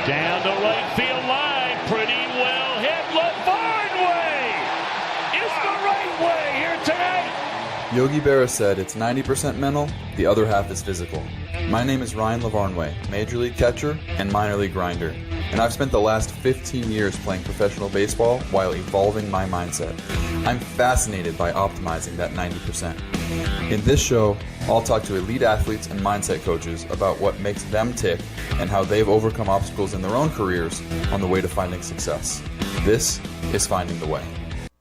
Down the right field line, pretty well hit. LaVarn way is the right way here tonight. Yogi Berra said it's 90% mental, the other half is physical. My name is Ryan LaVarnway, Major League catcher and minor league grinder, and I've spent the last 15 years playing professional baseball while evolving my mindset. I'm fascinated by optimizing that 90%. In this show, I'll talk to elite athletes and mindset coaches about what makes them tick and how they've overcome obstacles in their own careers on the way to finding success. This is Finding the Way.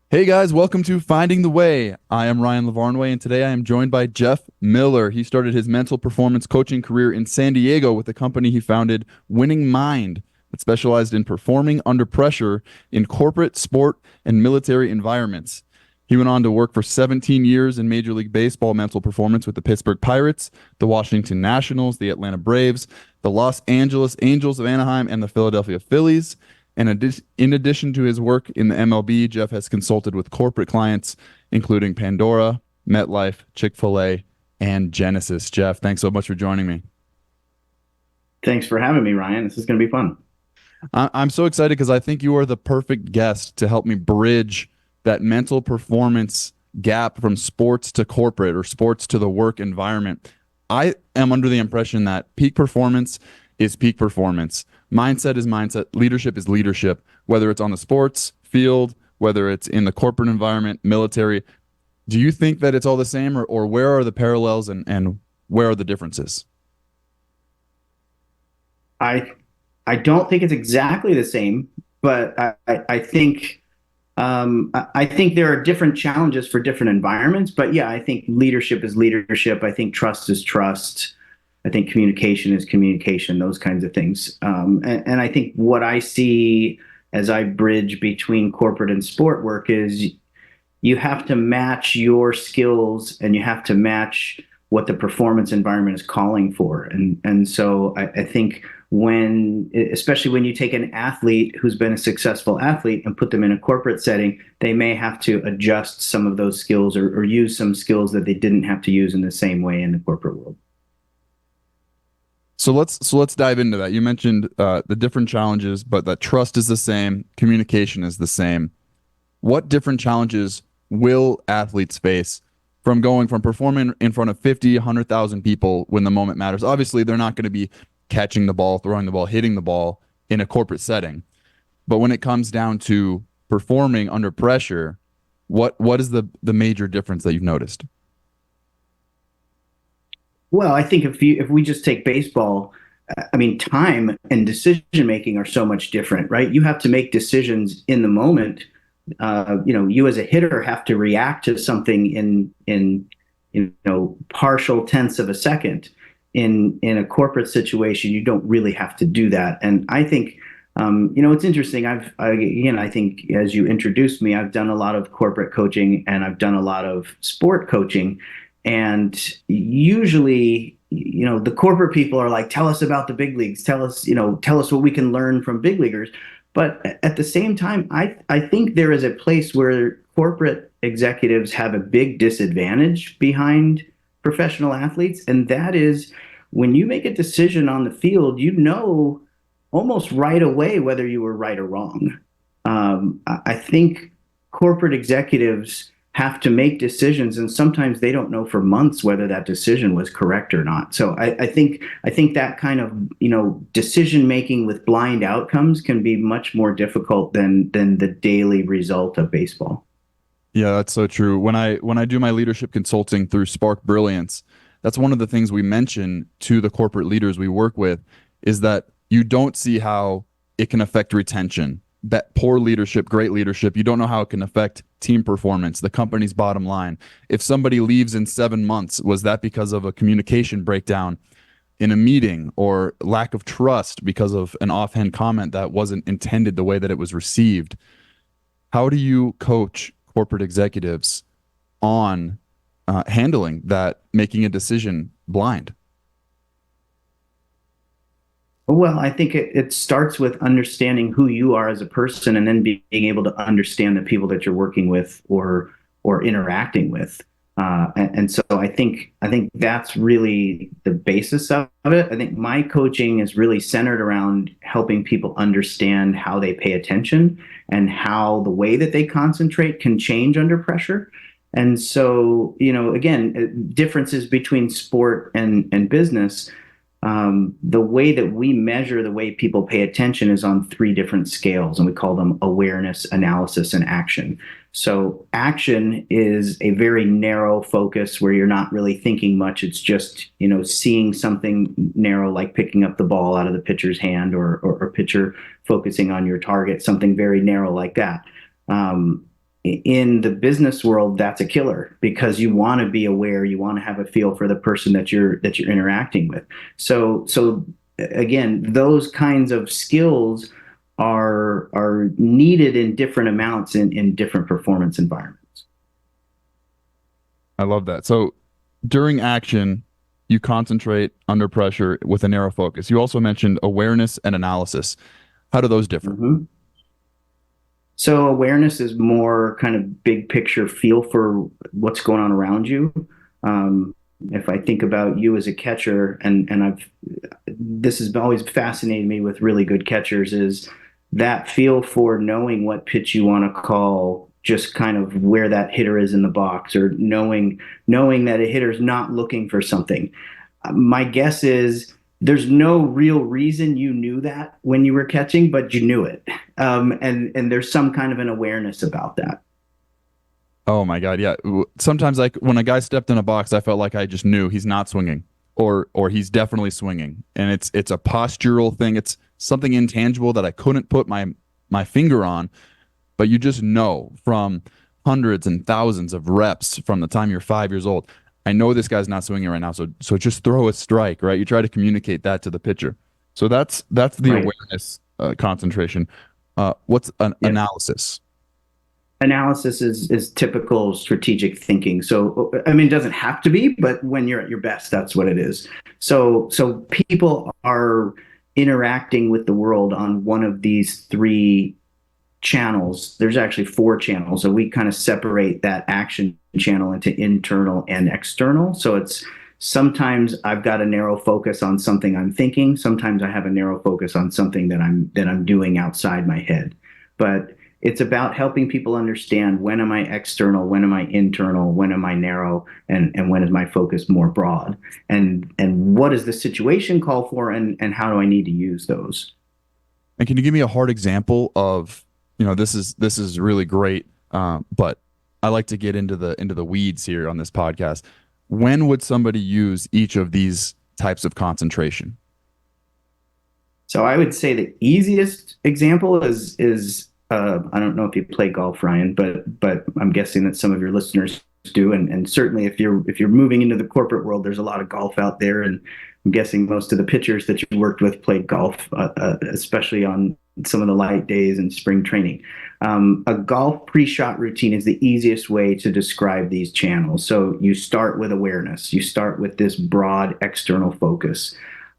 Hey guys, welcome to Finding the Way. I am Ryan LaVarnway, and today I am joined by Geoff Miller. He started his mental performance coaching career in San Diego with the company he founded, Winning Mind, that specialized in performing under pressure in corporate, sport, and military environments. He went on to work for 17 years in Major League Baseball mental performance with the Pittsburgh Pirates, the Washington Nationals, the Atlanta Braves, the Los Angeles Angels of Anaheim, and the Philadelphia Phillies. And in addition to his work in the MLB, Geoff has consulted with corporate clients, including Pandora, MetLife, Chick-fil-A, and Genesis. Geoff, thanks so much for joining me. Thanks for having me, Ryan. This is going to be fun. I'm so excited because I think you are the perfect guest to help me bridge that mental performance gap from sports to corporate or sports to the work environment. I am under the impression that peak performance is peak performance. Mindset is mindset. Leadership is leadership, whether it's on the sports field, whether it's in the corporate environment, military. Do you think that it's all the same, or where are the parallels and where are the differences? I don't think it's exactly the same, but I think there are different challenges for different environments. But yeah, I think leadership is leadership. I think trust is trust. I think communication is communication, those kinds of things. And I think what I see as I bridge between corporate and sport work is you have to match your skills and you have to match what the performance environment is calling for. And so I think especially when you take an athlete who's been a successful athlete and put them in a corporate setting, they may have to adjust some of those skills or use some skills that they didn't have to use in the same way in the corporate world. So let's dive into that. You mentioned the different challenges, but that trust is the same, communication is the same. What different challenges will athletes face from going from performing in front of 50, 100,000 people when the moment matters? Obviously, they're not going to be catching the ball, throwing the ball, hitting the ball in a corporate setting. But when it comes down to performing under pressure, what is the major difference that you've noticed? Well, I think if we just take baseball, I mean, time and decision making are so much different, right? You have to make decisions in the moment. You as a hitter have to react to something in partial tenths of a second. In a corporate situation, you don't really have to do that. And I think it's interesting. I think as you introduced me, I've done a lot of corporate coaching and I've done a lot of sport coaching. And usually, the corporate people are like, tell us about the big leagues, tell us what we can learn from big leaguers. But at the same time, I think there is a place where corporate executives have a big disadvantage behind professional athletes. And that is when you make a decision on the field, almost right away whether you were right or wrong. I think corporate executives have to make decisions, and sometimes they don't know for months whether that decision was correct or not. So I think that kind of decision making with blind outcomes can be much more difficult than the daily result of baseball. Yeah, that's so true. When I do my leadership consulting through Spark Brilliance, that's one of the things we mention to the corporate leaders we work with is that you don't see how it can affect retention. That poor leadership, great leadership, you don't know how it can affect team performance, the company's bottom line. If somebody leaves in 7 months, was that because of a communication breakdown in a meeting or lack of trust because of an offhand comment that wasn't intended the way that it was received? How do you coach corporate executives on handling that, making a decision blind? Well, I think it starts with understanding who you are as a person, and then being able to understand the people that you're working with or interacting with. And so I think that's really the basis of it. I think my coaching is really centered around helping people understand how they pay attention and how the way that they concentrate can change under pressure. And so, again, differences between sport and business. The way that we measure the way people pay attention is on three different scales, and we call them awareness, analysis, and action. So action is a very narrow focus where you're not really thinking much. It's just, seeing something narrow, like picking up the ball out of the pitcher's hand, or pitcher focusing on your target, something very narrow like that. In the business world, that's a killer, because you want to be aware, you want to have a feel for the person that you're interacting with. So again, those kinds of skills are needed in different amounts in different performance environments. I love that. So during action, you concentrate under pressure with a narrow focus. You also mentioned awareness and analysis. How do those differ? Mm-hmm. So awareness is more kind of big picture feel for what's going on around you. If I think about you as a catcher, and this has always fascinated me with really good catchers, is that feel for knowing what pitch you want to call, just kind of where that hitter is in the box, or knowing that a hitter's not looking for something. My guess is there's no real reason you knew that when you were catching, but you knew it. And there's some kind of an awareness about that. Oh my God, yeah. Sometimes, like when a guy stepped in a box, I felt like I just knew he's not swinging, or he's definitely swinging, and it's a postural thing. It's something intangible that I couldn't put my finger on, but you just know from hundreds and thousands of reps from the time you're 5 years old. I know this guy's not swinging right now, so just throw a strike, right? You try to communicate that to the pitcher. So that's the Right. awareness concentration. What's an Yeah. analysis? Analysis is typical strategic thinking. So, I mean, it doesn't have to be, but when you're at your best, that's what it is. So people are interacting with the world on one of these three channels. There's actually four channels. So we kind of separate that action channel into internal and external. So it's sometimes I've got a narrow focus on something I'm thinking. Sometimes I have a narrow focus on something that I'm doing outside my head. But it's about helping people understand, when am I external, when am I internal, when am I narrow, and when is my focus more broad, and what does the situation call for, and how do I need to use those? And can you give me a hard example of, this is really great, but I like to get into the weeds here on this podcast. When would somebody use each of these types of concentration? So I would say the easiest example is I don't know if you play golf, Ryan, but I'm guessing that some of your listeners do, and certainly if you're moving into the corporate world, there's a lot of golf out there, and I'm guessing most of the pitchers that you worked with played golf, especially on some of the light days and spring training. A golf pre-shot routine is the easiest way to describe these channels. So you start with awareness. You start with this broad external focus.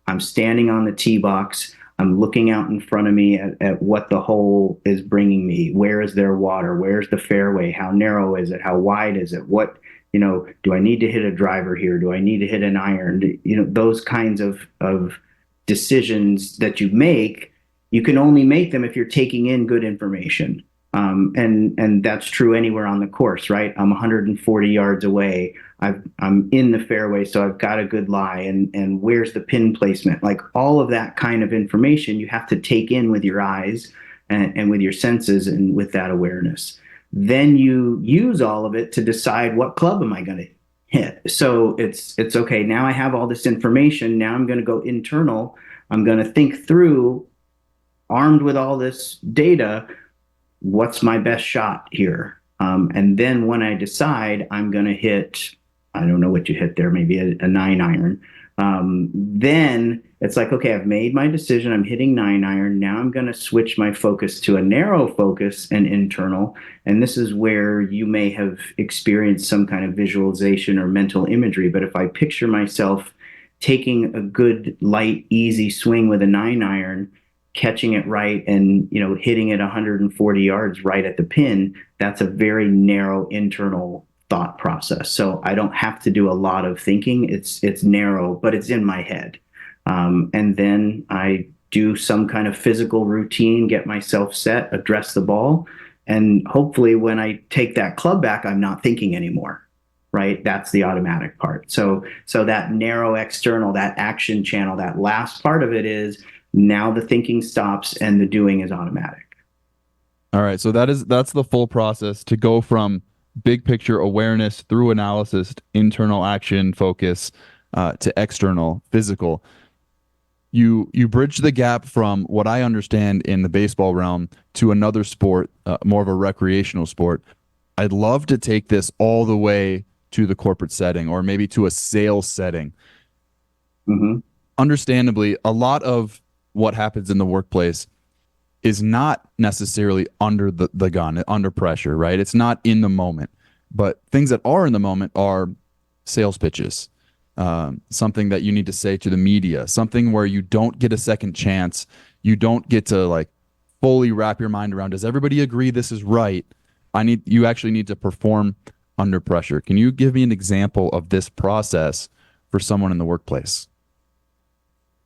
I'm standing on the tee box. I'm looking out in front of me at what the hole is bringing me. Where is there water? Where's the fairway? How narrow is it? How wide is it? What, do I need to hit a driver here? Do I need to hit an iron? Those kinds of decisions that you make, you can only make them if you're taking in good information. And that's true anywhere on the course, right? I'm 140 yards away. I'm in the fairway, so I've got a good lie. And where's the pin placement? Like all of that kind of information you have to take in with your eyes and with your senses and with that awareness. Then you use all of it to decide, what club am I going to hit? So it's okay. Now I have all this information. Now I'm going to go internal. I'm going to think through, armed with all this data, what's my best shot here? And then when I decide I'm going to hit, I don't know what you hit there, maybe a 9-iron. Then it's like, okay, I've made my decision. I'm hitting 9-iron. Now I'm going to switch my focus to a narrow focus and internal. And this is where you may have experienced some kind of visualization or mental imagery. But if I picture myself taking a good, light, easy swing with a 9-iron, catching it right, and hitting it 140 yards right at the pin, that's a very narrow internal thought process. So I don't have to do a lot of thinking. It's narrow, but it's in my head. And then I do some kind of physical routine, get myself set, address the ball. And hopefully when I take that club back, I'm not thinking anymore. Right. That's the automatic part. So that narrow external, that action channel, that last part of it is now the thinking stops and the doing is automatic. All right. So that's the full process to go from big picture awareness through analysis, internal action focus, to external physical. You bridge the gap from what I understand in the baseball realm to another sport, more of a recreational sport. I'd love to take this all the way to the corporate setting or maybe to a sales setting. Mm-hmm. Understandably, a lot of what happens in the workplace is not necessarily under the gun, under pressure, right? It's not in the moment. But things that are in the moment are sales pitches, something that you need to say to the media, something where you don't get a second chance. You don't get to like fully wrap your mind around, does everybody agree this is right? You actually need to perform under pressure. Can you give me an example of this process for someone in the workplace?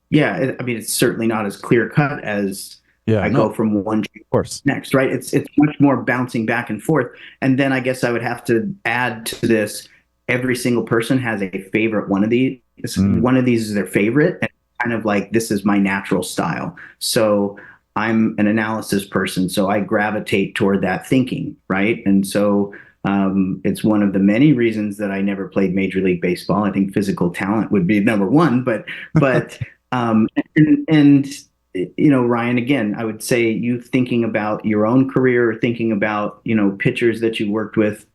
Yeah, I mean, it's certainly not as clear cut as Yeah, I no, go of from one course. next, right? It's much more bouncing back and forth. And then I guess I would have to add to this, every single person has a favorite one of these. Mm. One of these is their favorite, and kind of like this is my natural style. So I'm an analysis person, so I gravitate toward that thinking, right? And so it's one of the many reasons that I never played Major League Baseball. I think physical talent would be number one, but um, and you know, Ryan, again, I would say you thinking about your own career, or thinking about, you know, pitchers that you worked with,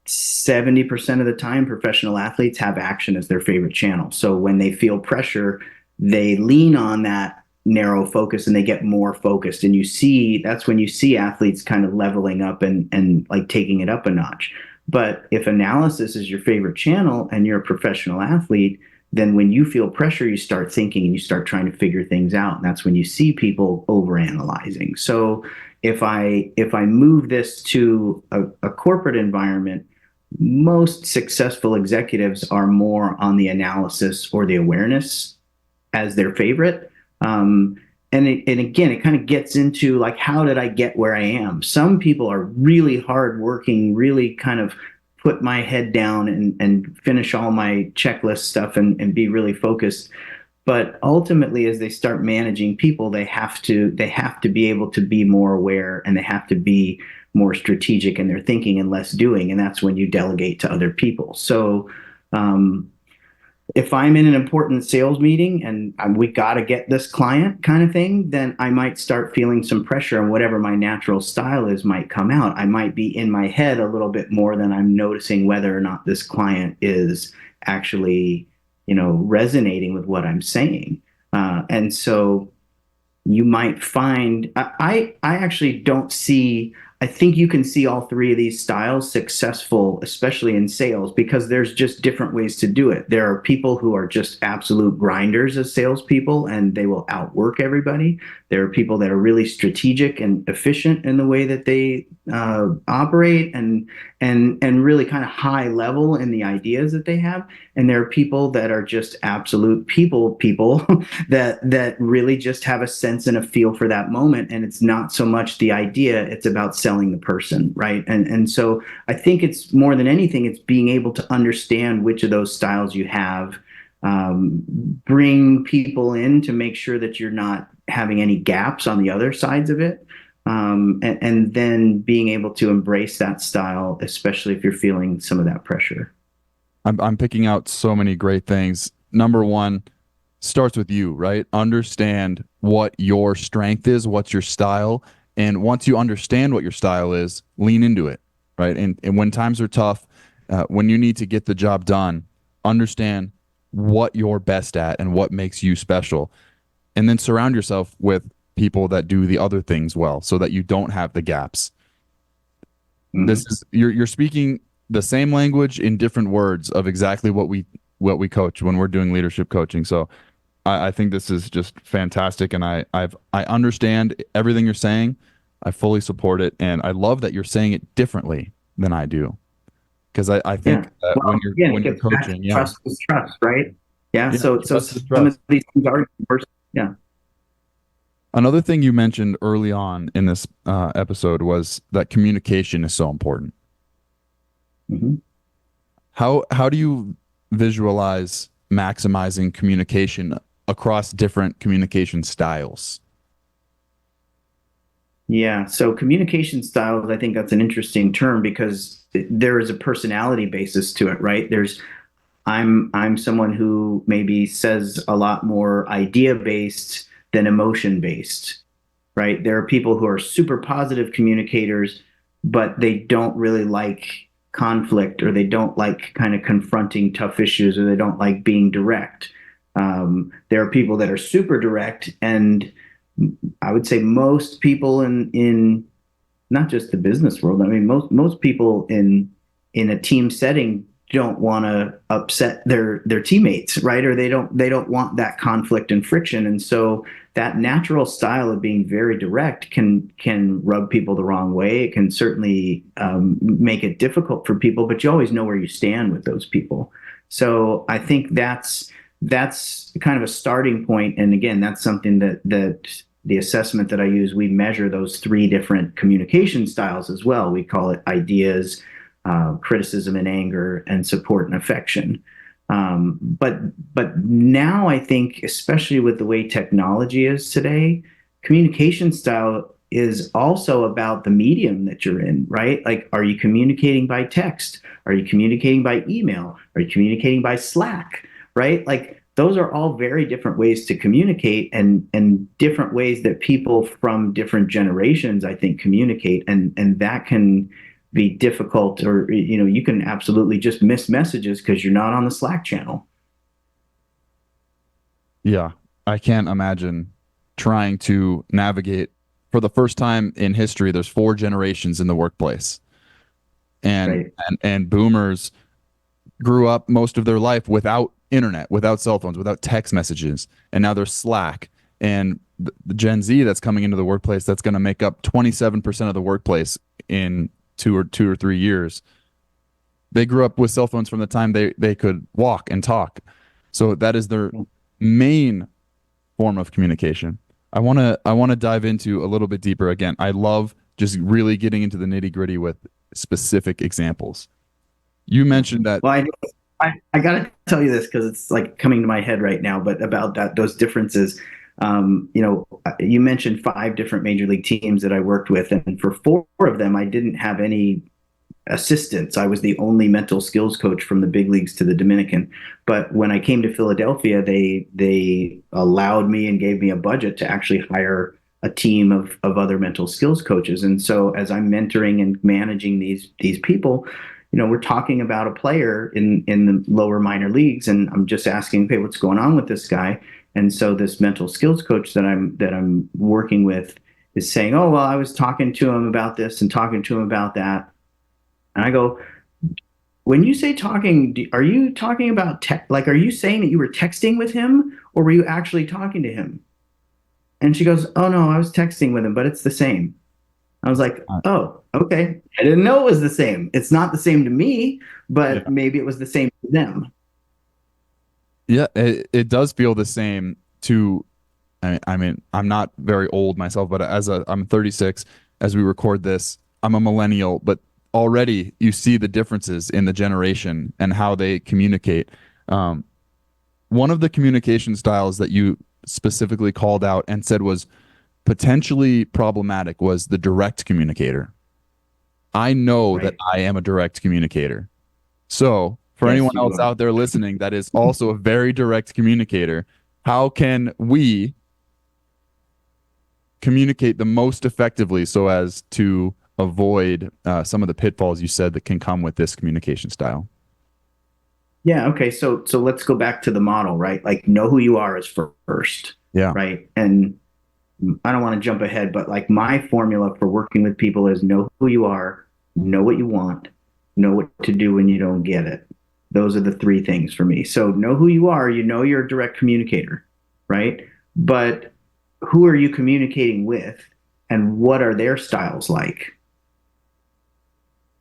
70% of the time, professional athletes have action as their favorite channel. So when they feel pressure, they lean on that narrow focus and they get more focused. And you see, that's when you see athletes kind of leveling up and like taking it up a notch. But if analysis is your favorite channel and you're a professional athlete, then when you feel pressure, you start thinking and you start trying to figure things out. And that's when you see people overanalyzing. So if I move this to a corporate environment, most successful executives are more on the analysis or the awareness as their favorite. And again, it kind of gets into like, how did I get where I am? Some people are really hardworking, really kind of put my head down and finish all my checklist stuff and be really focused. But ultimately, as they start managing people, they have to be able to be more aware, and they have to be more strategic in their thinking and less doing. And that's when you delegate to other people. So um, if I'm in an important sales meeting and we got to get this client kind of thing, then I might start feeling some pressure, and whatever my natural style is might come out. I might be in my head a little bit more than I'm noticing whether or not this client is actually, you know, resonating with what I'm saying. And so you might find I actually don't see. I think you can see all three of these styles successful, especially in sales, because there's just different ways to do it. There are people who are just absolute grinders as salespeople, and they will outwork everybody. There are people that are really strategic and efficient in the way that they operate, and really kind of high level in the ideas that they have. And there are people that are just absolute people that really just have a sense and a feel for that moment. And it's not so much the idea, it's about selling the person, right? And so I think it's more than anything, it's being able to understand which of those styles you have, bring people in to make sure that you're not having any gaps on the other sides of it. And then being able to embrace that style, especially if you're feeling some of that pressure. I'm picking out so many great things. Number one starts with you, right? Understand what your strength is, what's your style. And once you understand what your style is, lean into it, right? And when times are tough, when you need to get the job done, understand what you're best at and what makes you special. And then surround yourself with people that do the other things well so that you don't have the gaps. Mm-hmm. This is you're speaking the same language in different words of exactly what we coach when we're doing leadership coaching. So I think this is just fantastic, and I understand everything you're saying. I fully support it, and I love that you're saying it differently than I do, because I think Yeah. that Well, again, when it you're gets back to coaching, yeah, trust is trust, right? Yeah. yeah, So trust is some of trust. these things are universal. Yeah. Another thing you mentioned early on in this episode was that communication is so important. Mhm. How do you visualize maximizing communication across different communication styles? Yeah, so communication styles, I think that's an interesting term because there is a personality basis to it, right? I'm someone who maybe says a lot more idea based than emotion based, right? There are people who are super positive communicators, but they don't really like conflict, or they don't like kind of confronting tough issues, or they don't like being direct. There are people that are super direct, and I would say most people in not just the business world. I mean, most people in a team setting don't want to upset their teammates, right? Or they don't want that conflict and friction. And so that natural style of being very direct can rub people the wrong way. It can certainly make it difficult for people, but you always know where you stand with those people. So I think that's kind of a starting point. And again, that's something that the assessment that I use, we measure those three different communication styles as well. We call it ideas, criticism and anger, and support and affection. But now I think, especially with the way technology is today, communication style is also about the medium that you're in, right? Like, are you communicating by text? Are you communicating by email? Are you communicating by Slack? Right? Like, those are all very different ways to communicate, and different ways that people from different generations, I think, communicate, and that can be difficult, or you can absolutely just miss messages because you're not on the Slack channel. Yeah, I can't imagine trying to navigate for the first time in history. There's four generations in the workplace, and Right. and boomers grew up most of their life without internet, without cell phones, without text messages, and now there's Slack. And the Gen Z that's coming into the workplace, that's going to make up 27% of the workplace in 2 or 3 years. They grew up with cell phones from the time they could walk and talk. So that is their main form of communication. I want to dive into a little bit deeper again. I love just really getting into the nitty gritty with specific examples. You mentioned that. Well, I got to tell you this because it's like coming to my head right now, but about those differences. You mentioned five different major league teams that I worked with, and for four of them, I didn't have any assistants. I was the only mental skills coach from the big leagues to the Dominican. But when I came to Philadelphia, they allowed me and gave me a budget to actually hire a team of other mental skills coaches. And so as I'm mentoring and managing these people, we're talking about a player in the lower minor leagues, and I'm just asking, okay, what's going on with this guy? And so this mental skills coach that I'm working with is saying, oh, well, I was talking to him about this and talking to him about that. And I go, when you say talking, are you talking about like, are you saying that you were texting with him, or were you actually talking to him? And she goes, oh no, I was texting with him, but it's the same. I was like, oh, okay. I didn't know it was the same. It's not the same to me, Yeah. but maybe it was the same to them. Yeah, it does feel the same to. I mean, I'm not very old myself, but I'm 36. As we record this, I'm a millennial, but already you see the differences in the generation and how they communicate. Um, One of the communication styles that you specifically called out and said was potentially problematic was the direct communicator. I know that Right. I am a direct communicator. So, for anyone Yes, you else are. out there listening that is also a very direct communicator, how can we communicate the most effectively so as to avoid some of the pitfalls you said that can come with this communication style? Yeah. Okay. So let's go back to the model, right? Like, know who you are is first, Yeah. right? And I don't want to jump ahead, but like, my formula for working with people is know who you are, know what you want, know what to do when you don't get it. Those are the three things for me. So know who you are, you're a direct communicator, right? But who are you communicating with, and what are their styles like?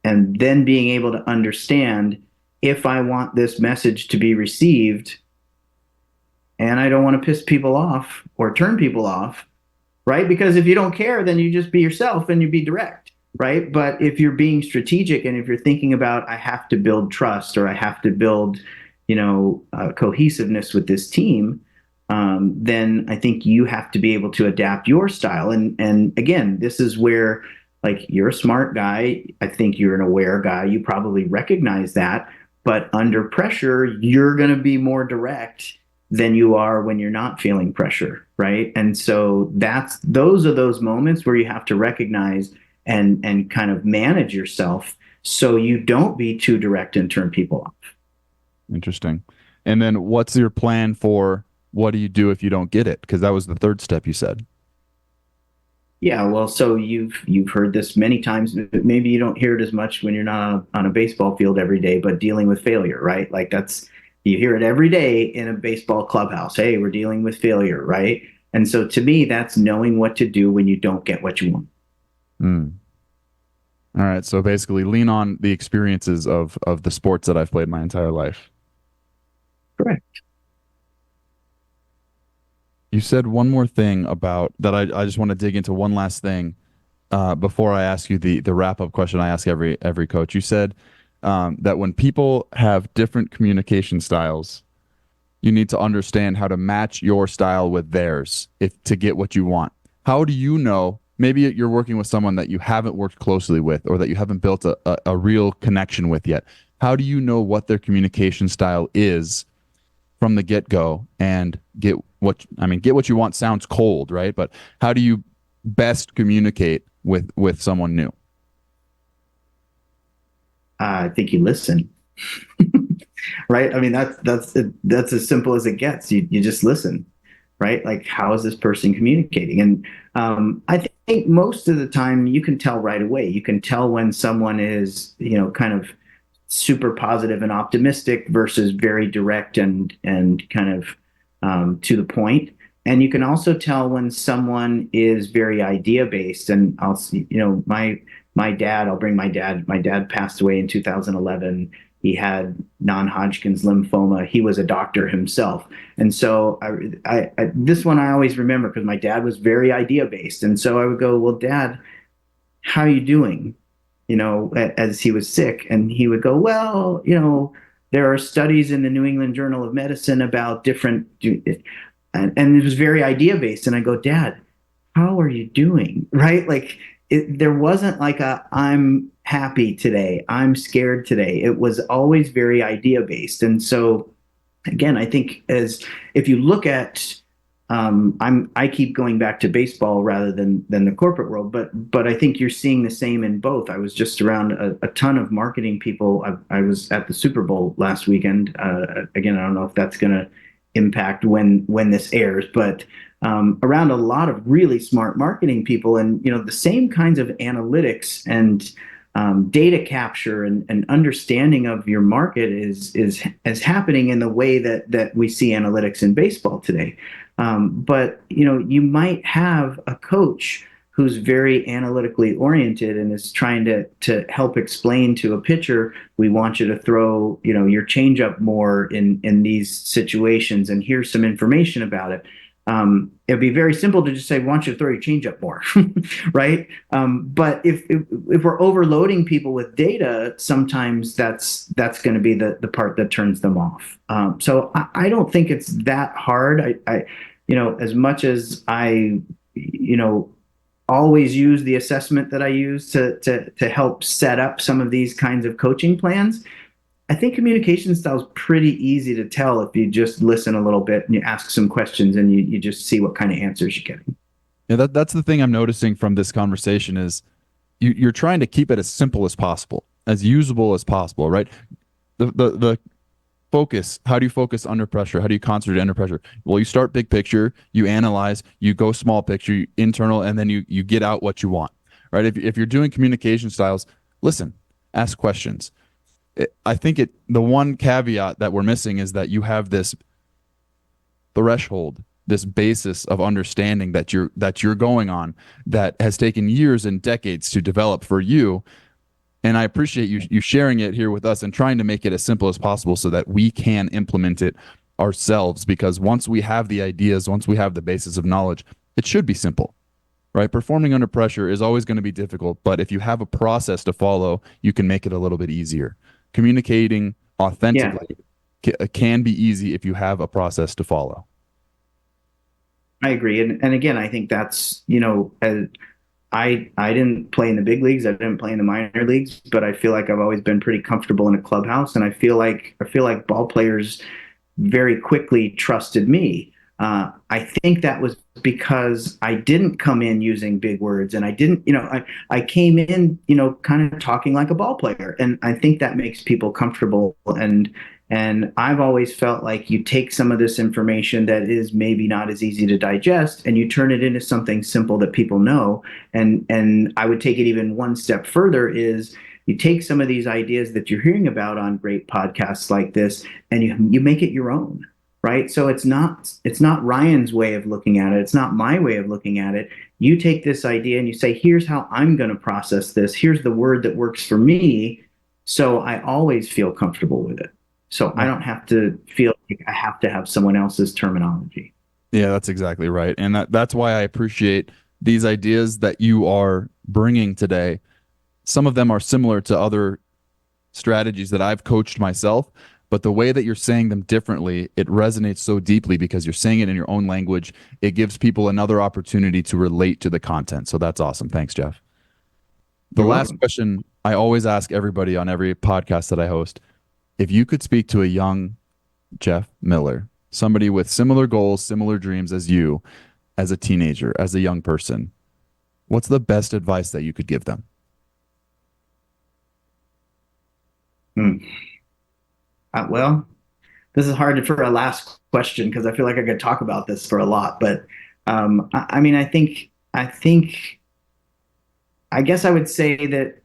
And then being able to understand, if I want this message to be received and I don't want to piss people off or turn people off, right? Because if you don't care, then you just be yourself and you be direct, right? But if you're being strategic and if you're thinking about, I have to build trust or I have to build, cohesiveness with this team, then I think you have to be able to adapt your style. And again, this is where like you're a smart guy. I think you're an aware guy. You probably recognize that, but under pressure, you're going to be more direct than you are when you're not feeling pressure, right? And so those are those moments where you have to recognize and kind of manage yourself so you don't be too direct and turn people off. Interesting. And then what's your plan for what do you do if you don't get it? Because that was the third step you said. Yeah, well, so you've heard this many times. Maybe you don't hear it as much when you're not on a baseball field every day, but dealing with failure, right? Like that's you hear it every day in a baseball clubhouse. Hey, we're dealing with failure, right? And so to me, that's knowing what to do when you don't get what you want. Mm. All right. So basically lean on the experiences of the sports that I've played my entire life. Correct. You said one more thing about that. I just want to dig into one last thing before I ask you the wrap up question I ask every coach. You said that when people have different communication styles, you need to understand how to match your style with theirs if to get what you want. How do you know? Maybe you're working with someone that you haven't worked closely with or that you haven't built a real connection with yet. How do you know what their communication style is from the get-go and get what you want sounds cold, right? But how do you best communicate with someone new? I think you listen, right? I mean, that's as simple as it gets. You just listen, right? Like, how is this person communicating? And I think most of the time you can tell right away. You can tell when someone is, kind of super positive and optimistic versus very direct and kind of to the point. And you can also tell when someone is very idea based. And I'll see, my dad. I'll bring my dad. My dad passed away in 2011. He had non-Hodgkin's lymphoma. He was a doctor himself, and so this one I always remember because my dad was very idea based. And so I would go, "Well, Dad, how are you doing?" As he was sick, and he would go, "Well, there are studies in the New England Journal of Medicine about different," and it was very idea based. And I go, "Dad, how are you doing?" Right? Like there wasn't like I'm happy today, I'm scared today. It was always very idea based. And so again, I think as if you look at I keep going back to baseball rather than the corporate world, but I think you're seeing the same in both. I was just around a ton of marketing people. I was at the Super Bowl last weekend. Again, I don't know if that's going to impact when this airs, but around a lot of really smart marketing people, and the same kinds of analytics and data capture and understanding of your market is happening in the way that we see analytics in baseball today. But you might have a coach who's very analytically oriented and is trying to help explain to a pitcher, we want you to throw your changeup more in these situations, and here's some information about it. It'd be very simple to just say, "Why don't you throw your changeup more?" Right? But if we're overloading people with data, sometimes that's going to be the part that turns them off. So I don't think it's that hard. As much as I, always use the assessment that I use to help set up some of these kinds of coaching plans. I think communication style is pretty easy to tell if you just listen a little bit and you ask some questions and you just see what kind of answers you're getting. Yeah, that's the thing I'm noticing from this conversation is you're trying to keep it as simple as possible, as usable as possible, right? The focus. How do you focus under pressure? How do you concentrate under pressure? Well, you start big picture, you analyze, you go small picture, internal, and then you get out what you want, right? If you're doing communication styles, listen, ask questions. I think the one caveat that we're missing is that you have this threshold, this basis of understanding that you're going on that has taken years and decades to develop for you. And I appreciate you sharing it here with us and trying to make it as simple as possible so that we can implement it ourselves. Because once we have the ideas, once we have the basis of knowledge, it should be simple. right? Performing under pressure is always going to be difficult, but if you have a process to follow, you can make it a little bit easier. Communicating authentically can be easy if you have a process to follow. I agree. And again, I think that's, I didn't play in the big leagues. I didn't play in the minor leagues, but I feel like I've always been pretty comfortable in a clubhouse. And I feel like ball players very quickly trusted me. I think that was because I didn't come in using big words, and I didn't, I came in, kind of talking like a ball player, and I think that makes people comfortable. And I've always felt like you take some of this information that is maybe not as easy to digest, and you turn it into something simple that people know. And I would take it even one step further is you take some of these ideas that you're hearing about on great podcasts like this, and you make it your own. Right. So it's not Ryan's way of looking at it. It's not my way of looking at it. You take this idea and you say, here's how I'm going to process this. Here's the word that works for me. So I always feel comfortable with it. So I don't have to feel like I have to have someone else's terminology. Yeah, that's exactly right. And that's why I appreciate these ideas that you are bringing today. Some of them are similar to other strategies that I've coached myself, but the way that you're saying them differently, it resonates so deeply because you're saying it in your own language. It gives people another opportunity to relate to the content. So that's awesome. Thanks, Geoff. The last question I always ask everybody on every podcast that I host, if you could speak to a young Geoff Miller, somebody with similar goals, similar dreams as you, as a teenager, as a young person, what's the best advice that you could give them? Well, this is hard for a last question because I feel like I could talk about this for a lot. But I mean, I guess I would say that,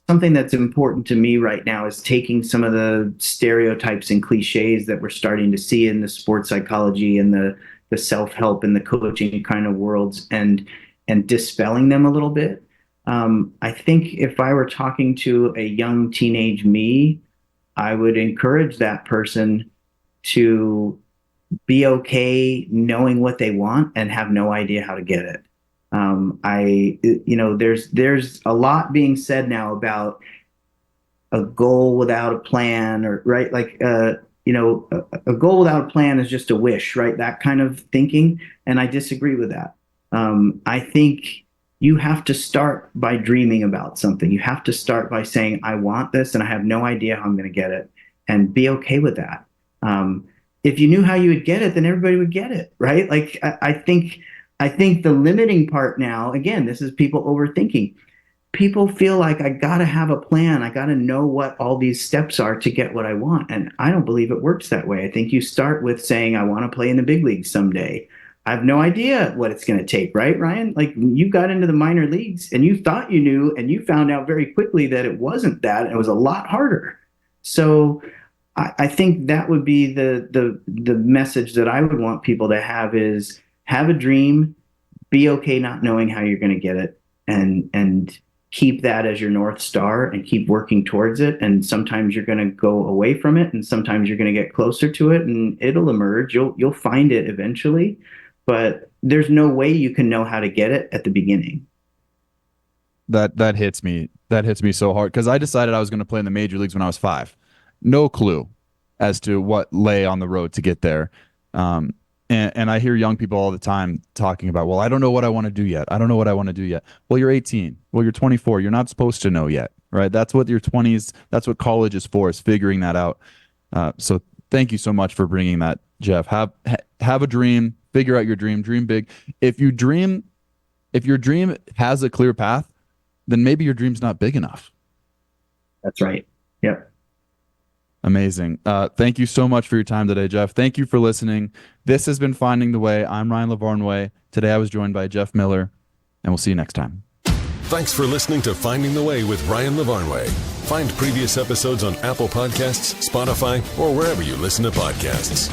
something that's important to me right now is taking some of the stereotypes and cliches that we're starting to see in the sports psychology and the self-help and the coaching kind of worlds and dispelling them a little bit. I think if I were talking to a young teenage me, I would encourage that person to be okay knowing what they want and have no idea how to get it. There's a lot being said now about a goal without a plan, or right, like a goal without a plan is just a wish, right? That kind of thinking, and I disagree with that. I think you have to start by dreaming about something. You have to start by saying, I want this and I have no idea how I'm going to get it, and be okay with that. If you knew how you would get it, then everybody would get it, right? Like, I think the limiting part now, again, this is people overthinking. People feel like I got to have a plan. I got to know what all these steps are to get what I want. And I don't believe it works that way. I think you start with saying, I want to play in the big leagues someday. I have no idea what it's going to take, right, Ryan? Like, you got into the minor leagues and you thought you knew, and you found out very quickly that it wasn't that. It was a lot harder. So I think that would be the message that I would want people to have is have a dream, be okay not knowing how you're going to get it, and keep that as your North Star and keep working towards it. And sometimes you're going to go away from it, and sometimes you're going to get closer to it, and it'll emerge. You'll find it eventually. But there's no way you can know how to get it at the beginning. That hits me. That hits me so hard because I decided I was going to play in the major leagues when I was 5. No clue as to what lay on the road to get there. And I hear young people all the time talking about, well, I don't know what I want to do yet. I don't know what I want to do yet. Well, you're 18. Well, you're 24. You're not supposed to know yet, right? That's what your 20s, that's what college is for, is figuring that out. So thank you so much for bringing that, Geoff. Have a dream. Figure out your dream. Dream big. If your dream has a clear path, then maybe your dream's not big enough. That's right. Yep. Amazing. Thank you so much for your time today, Geoff. Thank you for listening. This has been Finding the Way. I'm Ryan Lavarnway. Today I was joined by Geoff Miller, and we'll see you next time. Thanks for listening to Finding the Way with Ryan Lavarnway. Find previous episodes on Apple Podcasts, Spotify, or wherever you listen to podcasts.